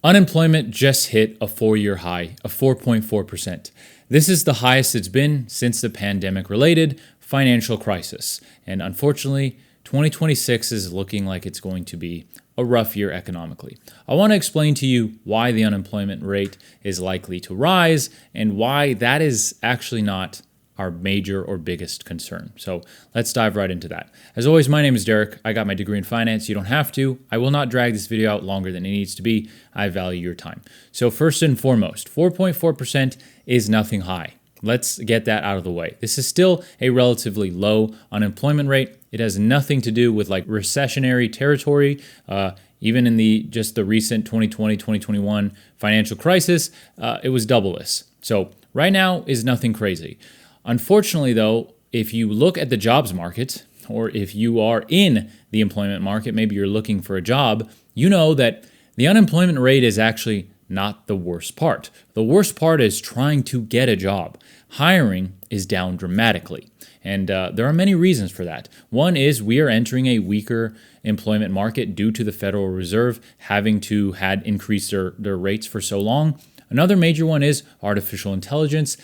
Unemployment just hit a 4-year high of 4.4%. This is the highest it's been since the pandemic-related financial crisis. And unfortunately, 2026 is looking like it's going to be a rough year economically. I want to explain to you why the unemployment rate is likely to rise and why that is actually not our major or biggest concern. So let's dive right into that. As always, my name is Derek. I got my degree in finance. You don't have to. I will not drag this video out longer than it needs to be. I value your time. So first and foremost, 4.4% is nothing high. Let's get that out of the way. This is still a relatively low unemployment rate. It has nothing to do with like recessionary territory. Even in the recent 2020, 2021 financial crisis, it was double this. So right now is nothing crazy. Unfortunately, though, if you look at the jobs market, or if you are in the employment market, maybe you're looking for a job, you know that the unemployment rate is actually not the worst part. The worst part is trying to get a job. Hiring is down dramatically, and there are many reasons for that. One is we are entering a weaker employment market due to the Federal Reserve having had increased their rates for so long. Another major one is artificial intelligence.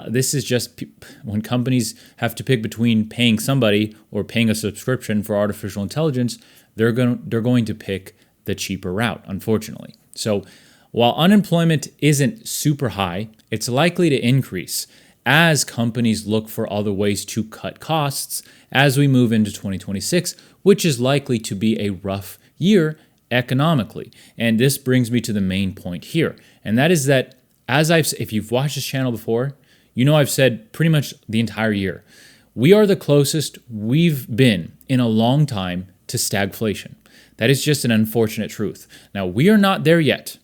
This is just when companies have to pick between paying somebody or paying a subscription for artificial intelligence, they're going to pick the cheaper route, unfortunately. So while unemployment isn't super high, it's likely to increase as companies look for other ways to cut costs as we move into 2026, which is likely to be a rough year economically. And this brings me to the main point here. And that is that if you've watched this channel before, you know I've said pretty much the entire year, we are the closest we've been in a long time to stagflation. That is just an unfortunate truth. Now, we are not there yet.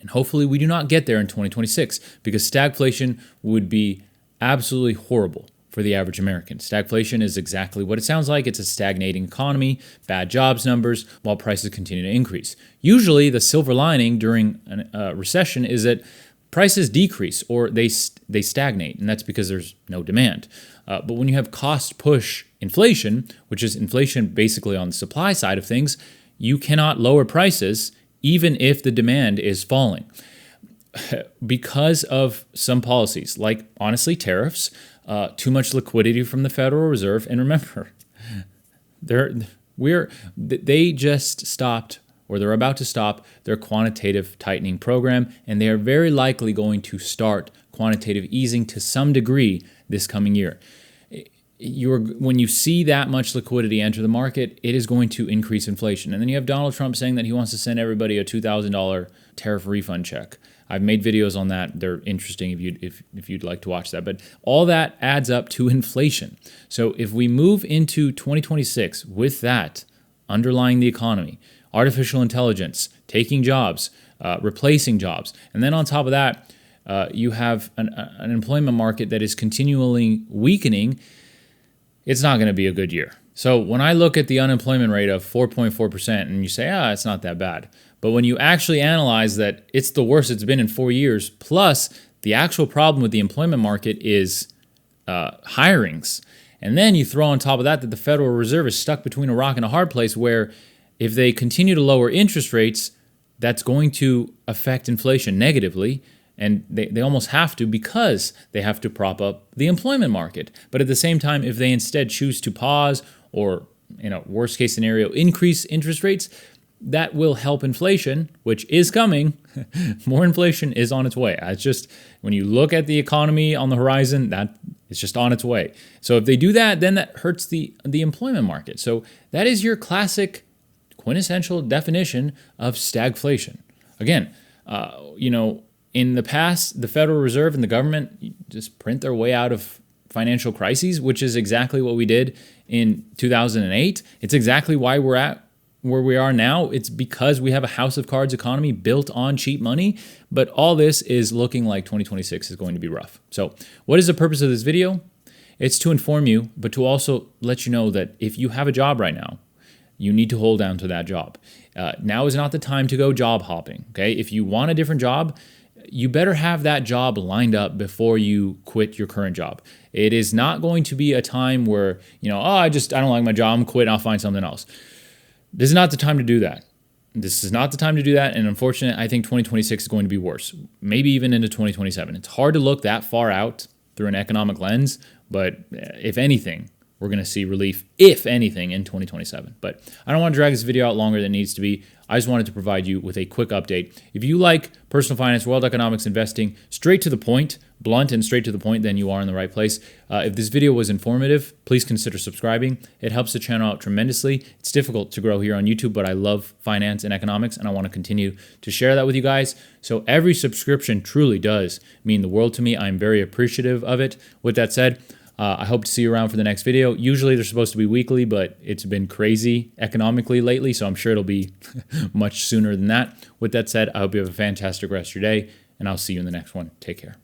And hopefully we do not get there in 2026 because stagflation would be absolutely horrible for the average American. Stagflation is exactly what it sounds like. It's a stagnating economy, bad jobs numbers, while prices continue to increase. Usually the silver lining during a recession is that prices decrease or they stagnate, and that's because there's no demand. But when you have cost push inflation, which is inflation basically on the supply side of things, you cannot lower prices even if the demand is falling. Because of some policies, like honestly tariffs, too much liquidity from the Federal Reserve, and remember, they just stopped, or they're about to stop their quantitative tightening program, and they are very likely going to start quantitative easing to some degree this coming year. When you see that much liquidity enter the market, it is going to increase inflation. And then you have Donald Trump saying that he wants to send everybody a $2,000 tariff refund check. I've made videos on that. They're interesting if you'd like to watch that. But all that adds up to inflation. So if we move into 2026 with that underlying the economy, artificial intelligence, taking jobs, replacing jobs, and then on top of that, you have an employment market that is continually weakening, it's not going to be a good year. So when I look at the unemployment rate of 4.4% and you say, it's not that bad. But when you actually analyze that it's the worst it's been in 4 years, plus the actual problem with the employment market is hirings. And then you throw on top of that the Federal Reserve is stuck between a rock and a hard place where if they continue to lower interest rates, that's going to affect inflation negatively. And they almost have to because they have to prop up the employment market. But at the same time, if they instead choose to pause or, worst case scenario, increase interest rates, that will help inflation, which is coming. More inflation is on its way. It's just when you look at the economy on the horizon, that is just on its way. So if they do that, then that hurts the employment market. So that is your classic quintessential definition of stagflation. Again, in the past, the Federal Reserve and the government just print their way out of financial crises, which is exactly what we did in 2008. It's exactly why we're at where we are now. It's because we have a house of cards economy built on cheap money, but all this is looking like 2026 is going to be rough. So what is the purpose of this video? It's to inform you, but to also let you know that if you have a job right now, you need to hold down to that job. Now is not the time to go job hopping, okay? If you want a different job, you better have that job lined up before you quit your current job. It is not going to be a time where, I don't like my job, I'm quitting, I'll find something else. This is not the time to do that. this is not the time to do that. And unfortunately, I think 2026 is going to be worse, maybe even into 2027. It's hard to look that far out through an economic lens, but if anything, we're going to see relief, if anything, in 2027. But I don't want to drag this video out longer than it needs to be. I just wanted to provide you with a quick update. If you like personal finance, world economics, investing, straight to the point, blunt and straight to the point, then you are in the right place. If this video was informative, please consider subscribing. It helps the channel out tremendously. It's difficult to grow here on YouTube, but I love finance and economics, and I want to continue to share that with you guys. So every subscription truly does mean the world to me. I'm very appreciative of it. With that said, I hope to see you around for the next video. Usually they're supposed to be weekly, but it's been crazy economically lately, so I'm sure it'll be much sooner than that. With that said, I hope you have a fantastic rest of your day, and I'll see you in the next one. Take care.